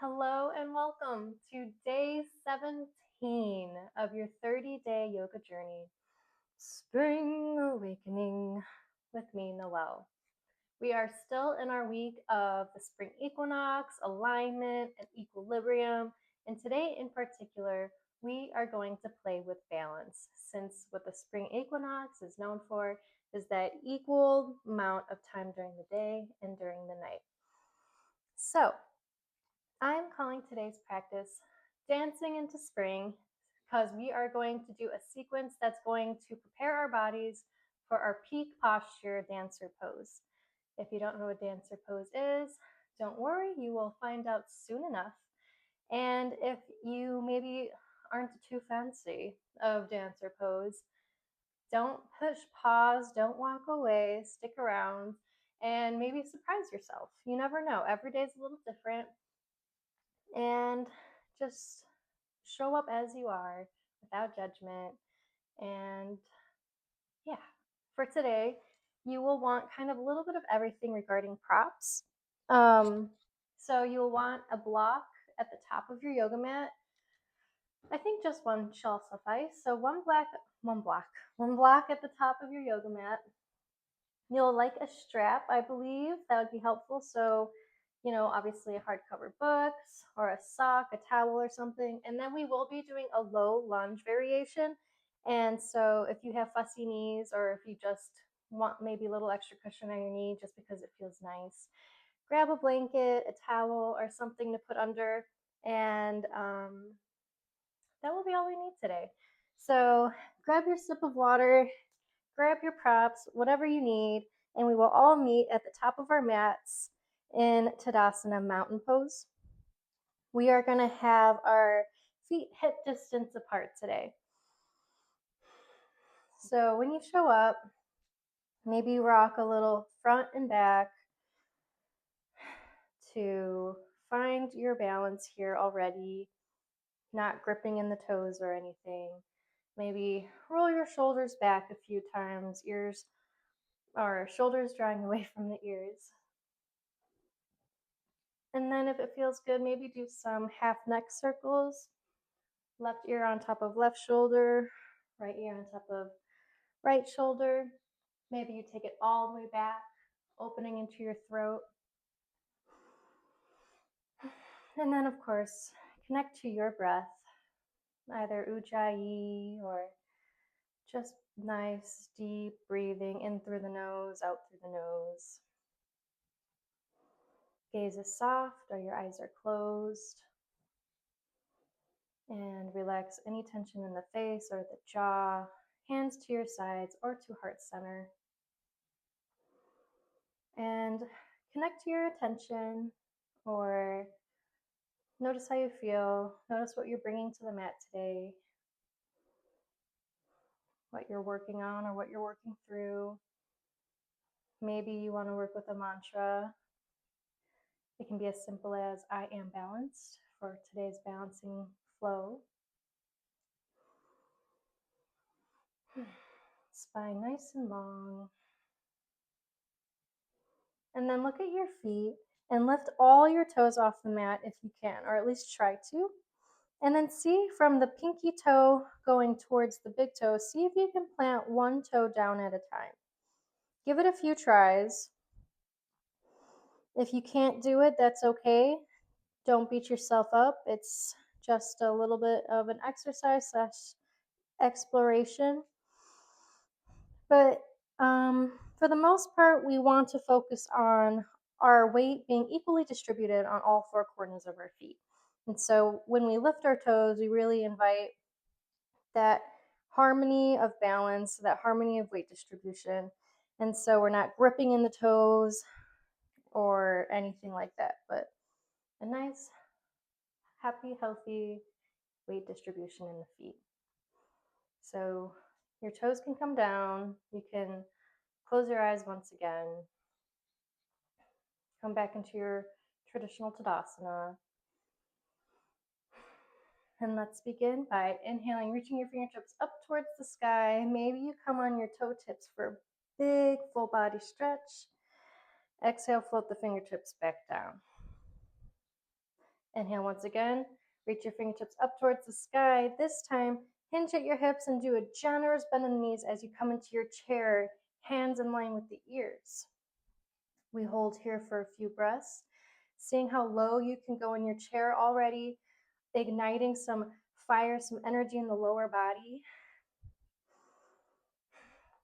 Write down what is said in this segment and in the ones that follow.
Hello and welcome to day 17 of your 30-day yoga journey, Spring Awakening with me, Noelle. We are still in our week of the spring equinox, alignment, and equilibrium, and today in particular, we are going to play with balance, since what the spring equinox is known for is that equal amount of time during the day and during the night. So, I'm calling today's practice Dancing into Spring because we are going to do a sequence that's going to prepare our bodies for our peak posture dancer pose. If you don't know what dancer pose is, don't worry, you will find out soon enough. And if you maybe aren't too fancy of dancer pose, don't push pause, don't walk away, stick around, and maybe surprise yourself. You never know. Every day is a little different. And just show up as you are without judgment. And yeah, for today, you will want kind of a little bit of everything regarding props. So you'll want a block at the top of your yoga mat. I think just one shall suffice. So one block at the top of your yoga mat. You'll like a strap, I believe. That would be helpful. So, obviously a hardcover book or a sock, a towel or something. And then we will be doing a low lunge variation. And so if you have fussy knees or if you just want maybe a little extra cushion on your knee just because it feels nice, grab a blanket, a towel, or something to put under. And that will be all we need today. So grab your sip of water, grab your props, whatever you need, and we will all meet at the top of our mats in Tadasana mountain pose. We are going to have our feet hip distance apart today. So when you show up, maybe rock a little front and back to find your balance here already, not gripping in the toes or anything. Maybe roll your shoulders back a few times, shoulders drawing away from the ears. And then if it feels good, maybe do some half neck circles. Left ear on top of left shoulder, right ear on top of right shoulder. Maybe you take it all the way back, opening into your throat. And then, of course, connect to your breath, either ujjayi or just nice, deep breathing in through the nose, out through the nose. Gaze is soft or your eyes are closed. And relax any tension in the face or the jaw, hands to your sides or to heart center. And connect to your attention or notice how you feel. Notice what you're bringing to the mat today, what you're working on or what you're working through. Maybe you want to work with a mantra. It can be as simple as I am balanced for today's balancing flow. Spine nice and long. And then look at your feet and lift all your toes off the mat if you can, or at least try to. And then see from the pinky toe going towards the big toe, see if you can plant one toe down at a time. Give it a few tries. If you can't do it, that's okay. Don't beat yourself up. It's just a little bit of an exercise / exploration. But for the most part, we want to focus on our weight being equally distributed on all four corners of our feet. And so when we lift our toes, we really invite that harmony of balance, that harmony of weight distribution. And so we're not gripping in the toes or anything like that, but a nice, happy, healthy weight distribution in the feet. So your toes can come down. You can close your eyes once again. Come back into your traditional Tadasana. And let's begin by inhaling, reaching your fingertips up towards the sky. Maybe you come on your toe tips for a big full body stretch. Exhale, float the fingertips back down. Inhale once again. Reach your fingertips up towards the sky. This time, hinge at your hips and do a generous bend in the knees as you come into your chair, hands in line with the ears. We hold here for a few breaths, seeing how low you can go in your chair already, igniting some fire, some energy in the lower body.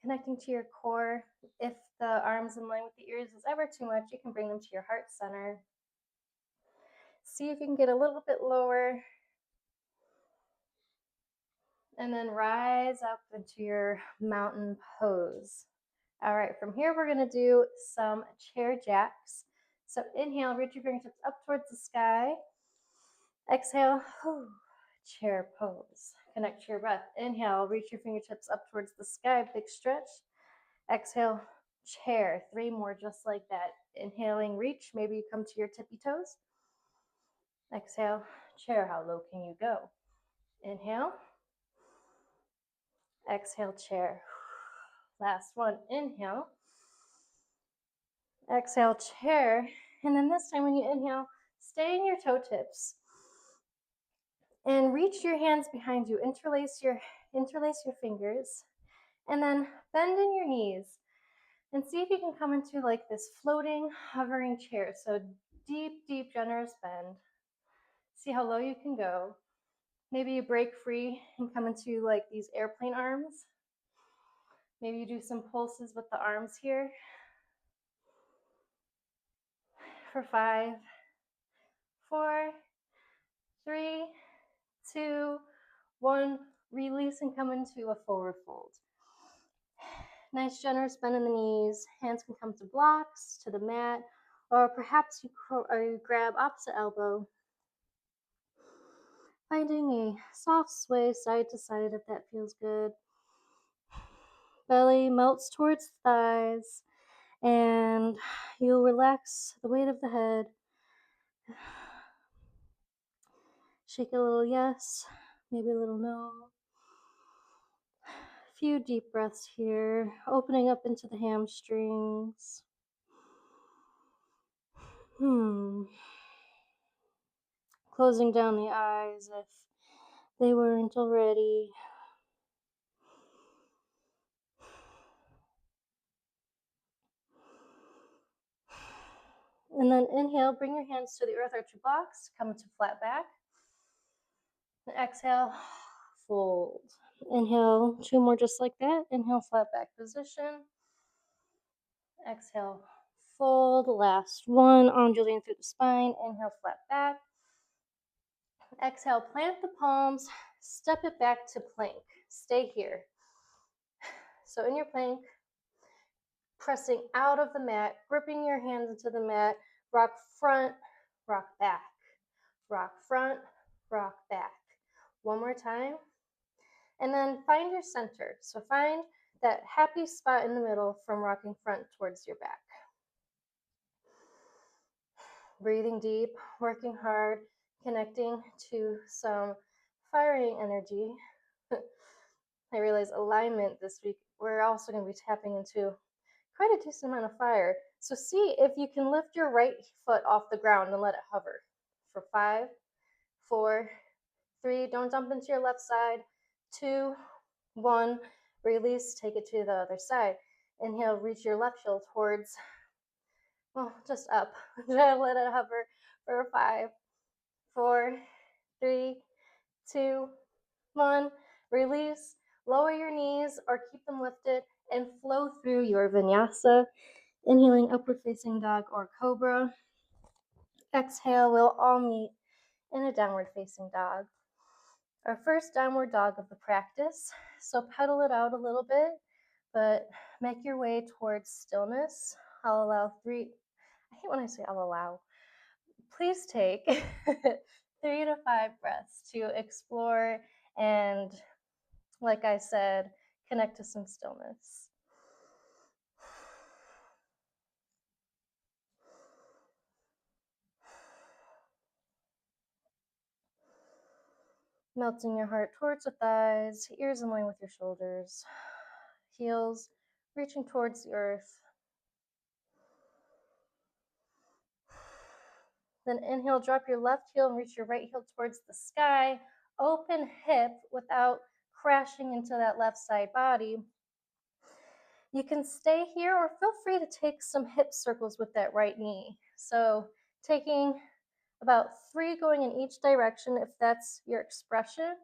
Connecting to your core. If the arms in line with the ears is ever too much, you can bring them to your heart center. See if you can get a little bit lower. And then rise up into your mountain pose. All right, from here we're gonna do some chair jacks. So inhale, reach your fingertips up towards the sky. Exhale, chair pose. Connect to your breath. Inhale, reach your fingertips up towards the sky, big stretch. Exhale, chair. 3 more just like that. Inhaling, reach. Maybe you come to your tippy toes. Exhale, chair. How low can you go? Inhale. Exhale, chair. Last one. Inhale. Exhale, chair. And then this time when you inhale, stay in your toe tips. And reach your hands behind you. Interlace your fingers. And then bend in your knees. And see if you can come into like this floating, hovering chair. So deep, deep, generous bend. See how low you can go. Maybe you break free and come into like these airplane arms. Maybe you do some pulses with the arms here. For 5, 4, 3, 2, 1. Release and come into a forward fold. Nice generous bend in the knees. Hands can come to blocks, to the mat, or perhaps you grab opposite elbow. Finding a soft sway side to side if that feels good. Belly melts towards the thighs, and you'll relax the weight of the head. Shake a little yes, maybe a little no. A few deep breaths here, opening up into the hamstrings. Closing down the eyes if they weren't already. And then inhale, bring your hands to the earth, arch your blocks, come into flat back. And exhale, fold. Inhale, 2 more just like that. Inhale, flat back position. Exhale, fold. Last one, undulating through the spine. Inhale, flat back. Exhale, plant the palms, step it back to plank. Stay here. So in your plank, pressing out of the mat, gripping your hands into the mat, rock front, rock back, rock front, rock back. One more time. And then find your center. So find that happy spot in the middle from rocking front towards your back. Breathing deep, working hard, connecting to some firing energy. I realize alignment this week, we're also going to be tapping into quite a decent amount of fire. So see if you can lift your right foot off the ground and let it hover. For 5, 4, 3, don't jump into your left side. 2, 1, release, take it to the other side. Inhale, reach your left heel towards, well, just up. Try to let it hover for 5, 4, 3, 2, 1. Release, lower your knees or keep them lifted and flow through your vinyasa. Inhaling, upward facing dog or cobra. Exhale, we'll all meet in a downward facing dog. Our first downward dog of the practice. So pedal it out a little bit, but make your way towards stillness. I'll allow 3, I hate when I say I'll allow. Please take 3 to 5 breaths to explore and, like I said, connect to some stillness. Melting your heart towards the thighs, ears in line with your shoulders, heels reaching towards the earth. Then inhale, drop your left heel and reach your right heel towards the sky. Open hip without crashing into that left side body. You can stay here or feel free to take some hip circles with that right knee. So taking about 3 going in each direction if that's your expression,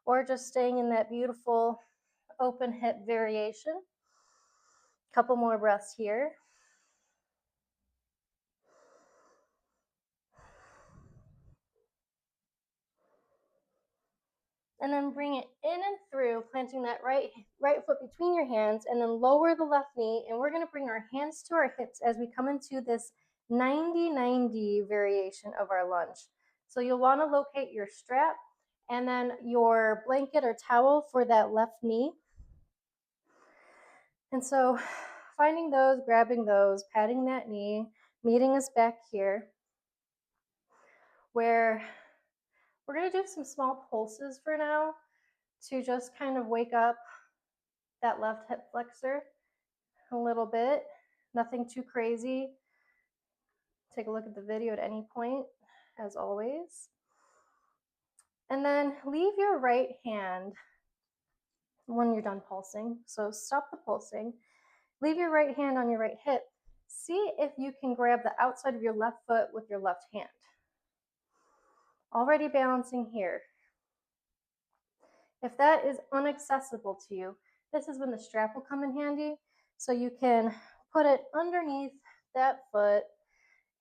or just staying in that beautiful open hip variation. Couple more breaths here. And then bring it in and through, planting that right foot between your hands, and then lower the left knee. And we're going to bring our hands to our hips as we come into this 90-90 variation of our lunge. So you'll want to locate your strap and then your blanket or towel for that left knee. And so finding those, grabbing those, patting that knee, meeting us back here, where we're going to do some small pulses for now to just kind of wake up that left hip flexor a little bit. Nothing too crazy. Take a look at the video at any point, as always. And then leave your right hand when you're done pulsing. So stop the pulsing. Leave your right hand on your right hip. See if you can grab the outside of your left foot with your left hand. Already balancing here. If that is inaccessible to you, this is when the strap will come in handy. So you can put it underneath that foot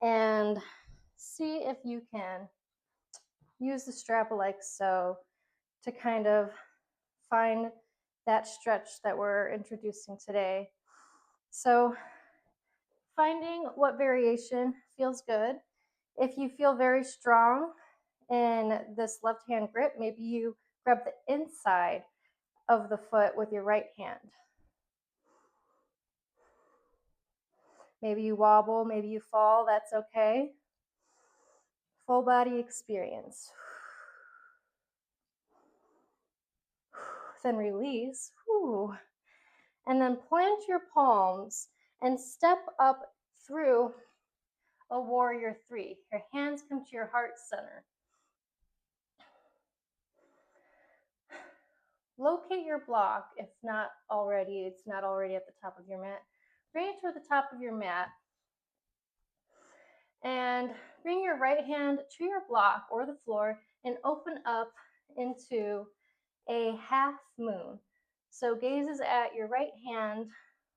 and see if you can use the strap like so to kind of find that stretch that we're introducing today. So finding what variation feels good. If you feel very strong in this left hand grip, maybe you grab the inside of the foot with your right hand. Maybe you wobble, maybe you fall, that's okay. Full body experience. Then release. And then plant your palms and step up through a warrior 3. Your hands come to your heart center. Locate your block if it's not already at the top of your mat. Bring it to the top of your mat and bring your right hand to your block or the floor and open up into a half moon. So gazes at your right hand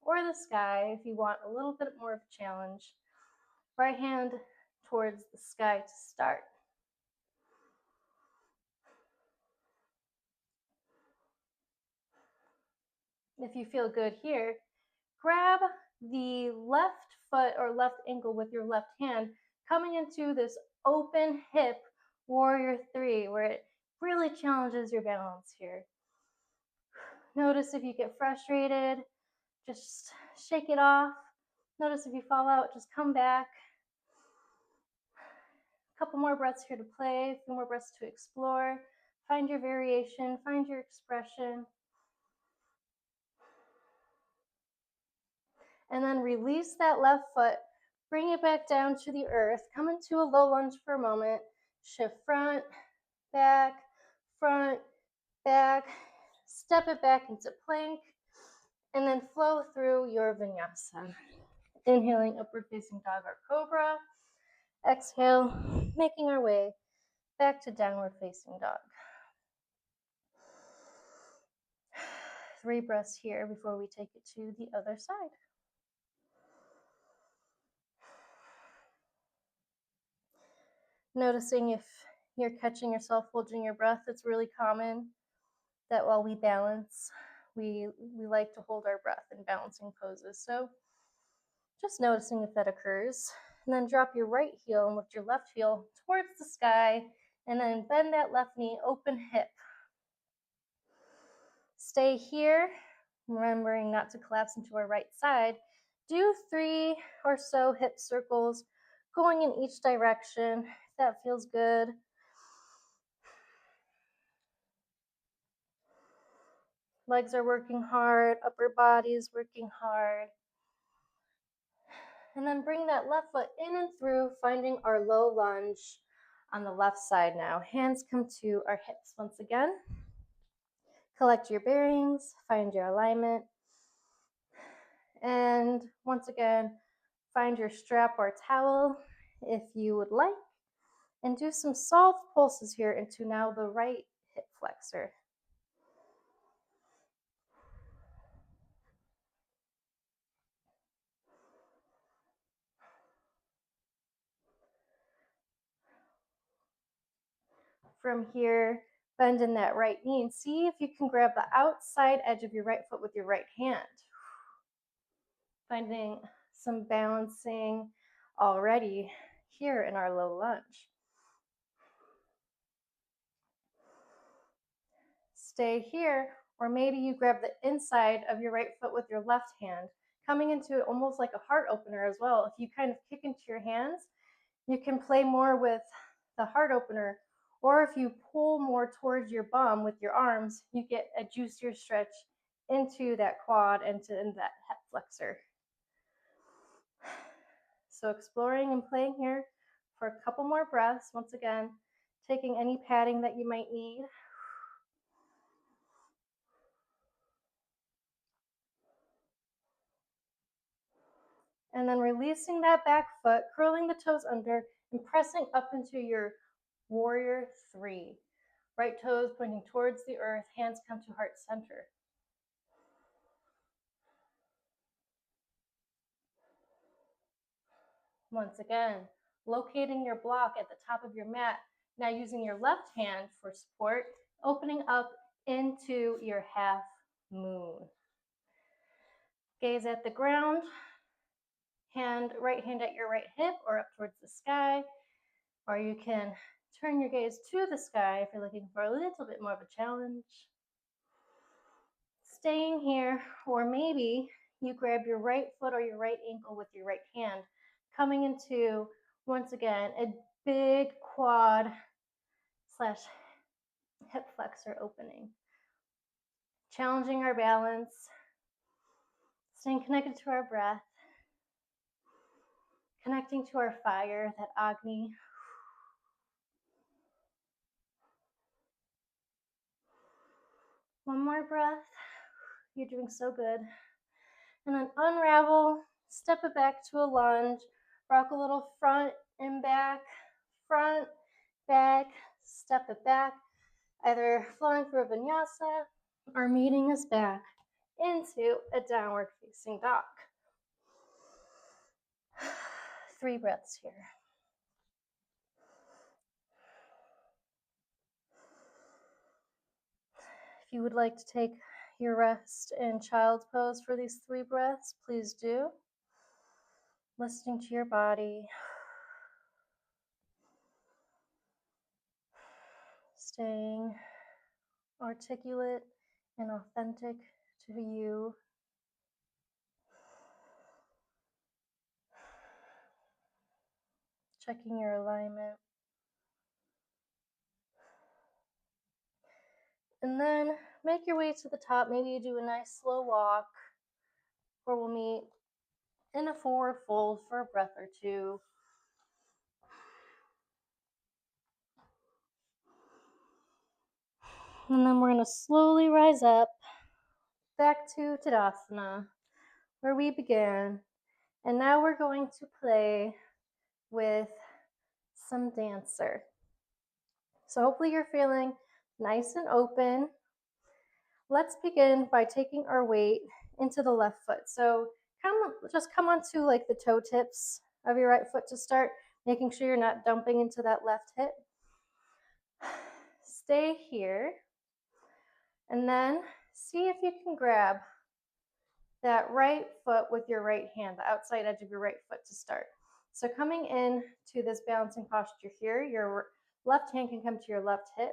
or the sky if you want a little bit more of a challenge. Right hand towards the sky to start. If you feel good here, grab the left foot or left ankle with your left hand, coming into this open hip warrior 3, where it really challenges your balance here. Notice if you get frustrated, just shake it off. Notice if you fall out, just come back. A couple more breaths here to play, a few more breaths to explore. Find your variation, find your expression. And then release that left foot, bring it back down to the earth, come into a low lunge for a moment, shift front, back, step it back into plank, and then flow through your vinyasa. Inhaling upward facing dog or cobra, exhale, making our way back to downward facing dog. 3 breaths here before we take it to the other side. Noticing if you're catching yourself holding your breath. It's really common that while we balance, we like to hold our breath in balancing poses. So just noticing if that occurs. And then drop your right heel and lift your left heel towards the sky, and then bend that left knee, open hip. Stay here, remembering not to collapse into our right side. Do 3 or so hip circles going in each direction, if that feels good. Legs are working hard, upper body is working hard. And then bring that left foot in and through, finding our low lunge on the left side now. Hands come to our hips once again. Collect your bearings, find your alignment. And once again, find your strap or towel if you would like. And do some soft pulses here into now the right hip flexor. From here, bend in that right knee and see if you can grab the outside edge of your right foot with your right hand. Finding some balancing already here in our low lunge. Stay here, or maybe you grab the inside of your right foot with your left hand, coming into almost like a heart opener as well. If you kind of kick into your hands, you can play more with the heart opener, or if you pull more towards your bum with your arms, you get a juicier stretch into that quad and to that hip flexor. So exploring and playing here for a couple more breaths. Once again, taking any padding that you might need. And then releasing that back foot, curling the toes under, and pressing up into your warrior three. Right toes pointing towards the earth, hands come to heart center. Once again, locating your block at the top of your mat. Now using your left hand for support, opening up into your half moon. Gaze at the ground, right hand at your right hip or up towards the sky, or you can turn your gaze to the sky if you're looking for a little bit more of a challenge. Staying here, or maybe you grab your right foot or your right ankle with your right hand, coming into, once again, a big quad slash hip flexor opening. Challenging our balance, staying connected to our breath, connecting to our fire, that Agni. One more breath. You're doing so good. And then unravel, step it back to a lunge, rock a little front and back, front, back, step it back, either flowing through a vinyasa or meeting us back into a downward facing dog. 3 breaths here. If you would like to take your rest in child's pose for these 3 breaths, please do. Listening to your body. Staying articulate and authentic to you. Checking your alignment. And then make your way to the top. Maybe you do a nice slow walk, or we'll meet in a forward fold for a breath or 2. And then we're going to slowly rise up back to Tadasana, where we began. And now we're going to play with some dancer. So hopefully you're feeling nice and open. Let's begin by taking our weight into the left foot. So just come onto like the toe tips of your right foot to start, making sure you're not dumping into that left hip. Stay here. And then see if you can grab that right foot with your right hand, the outside edge of your right foot to start. So coming in to this balancing posture here, your left hand can come to your left hip.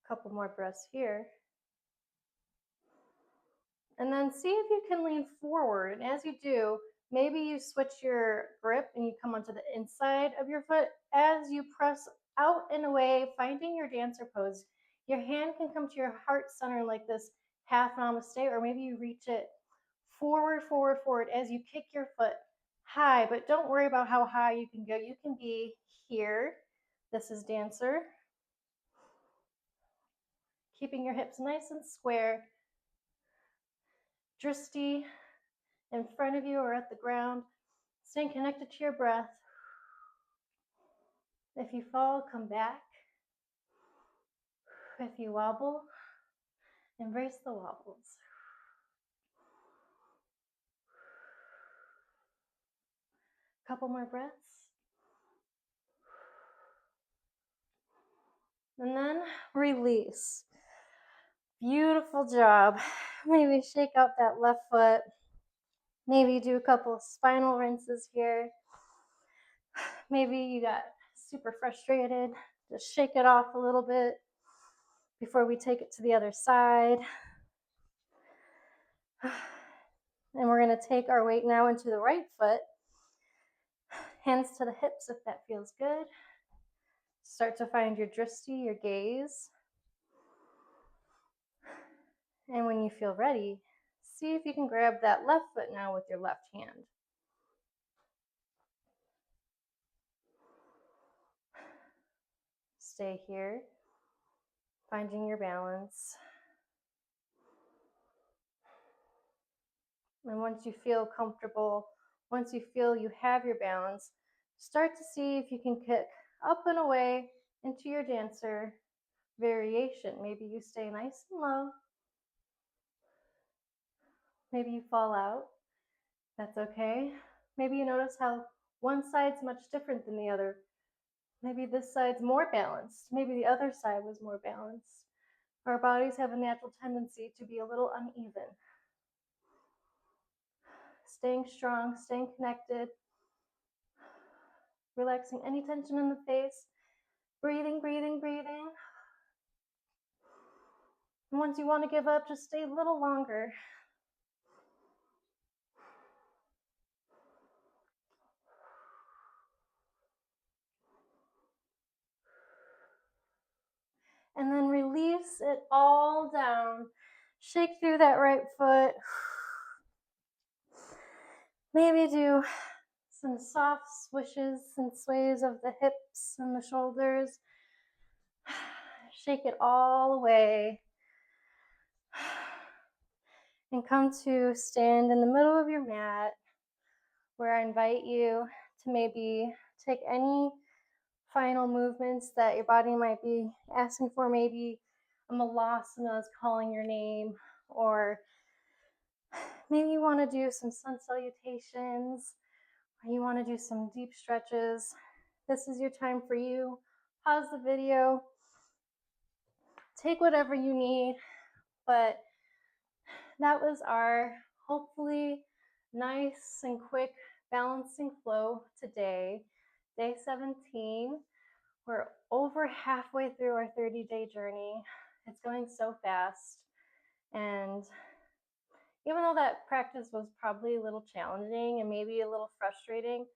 Couple more breaths here. And then see if you can lean forward. And as you do, maybe you switch your grip and you come onto the inside of your foot. As you press out and away, finding your dancer pose, Your hand can come to your heart center like this half namaste, or maybe you reach it forward, forward, forward as you kick your foot high, but don't worry about how high you can go. You can be here. This is dancer. Keeping your hips nice and square. Drishti in front of you or at the ground. Staying connected to your breath. If you fall, come back. If you wobble, embrace the wobbles. Couple more breaths. And then release. Beautiful job. Maybe shake out that left foot. Maybe do a couple spinal rinses here. Maybe you got super frustrated. Just shake it off a little bit before we take it to the other side. And we're going to take our weight now into the right foot. Hands to the hips if that feels good. Start to find your drishti, your gaze. And when you feel ready, see if you can grab that left foot now with your left hand. Stay here, finding your balance. And once you feel comfortable, once you feel you have your balance, start to see if you can kick up and away into your dancer variation. Maybe you stay nice and low. Maybe you fall out. That's okay. Maybe you notice how one side's much different than the other. Maybe this side's more balanced. Maybe the other side was more balanced. Our bodies have a natural tendency to be a little uneven. Staying strong, staying connected, relaxing any tension in the face, breathing, breathing, breathing. And once you want to give up, just stay a little longer. And then release it all down. Shake through that right foot. Maybe do some soft swishes and sways of the hips and the shoulders. Shake it all away. And come to stand in the middle of your mat, where I invite you to maybe take any final movements that your body might be asking for. Maybe a malasana is calling your name, or maybe you want to do some sun salutations, or you want to do some deep stretches. This is your time for you. Pause the video, take whatever you need, but that was our hopefully nice and quick balancing flow today, day 17. We're over halfway through our 30-day journey. It's going so fast. And even though that practice was probably a little challenging and maybe a little frustrating,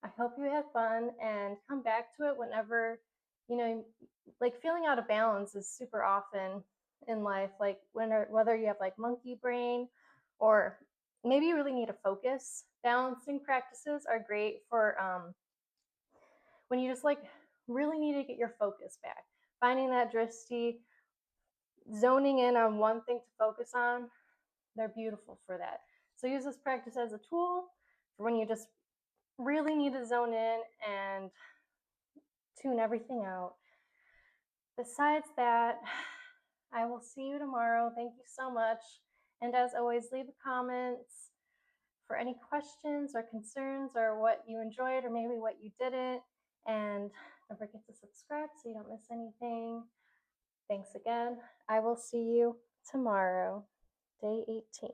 I hope you had fun and come back to it whenever, like feeling out of balance is super often in life, like whether you have like monkey brain or maybe you really need to focus. Balancing practices are great for when you just like really need to get your focus back. Finding that drishti, zoning in on one thing to focus on, they're beautiful for that. So use this practice as a tool for when you just really need to zone in and tune everything out. Besides that, I will see you tomorrow. Thank you so much. And as always, leave comments for any questions or concerns or what you enjoyed or maybe what you didn't. And don't forget to subscribe so you don't miss anything. Thanks again. I will see you tomorrow, day 18.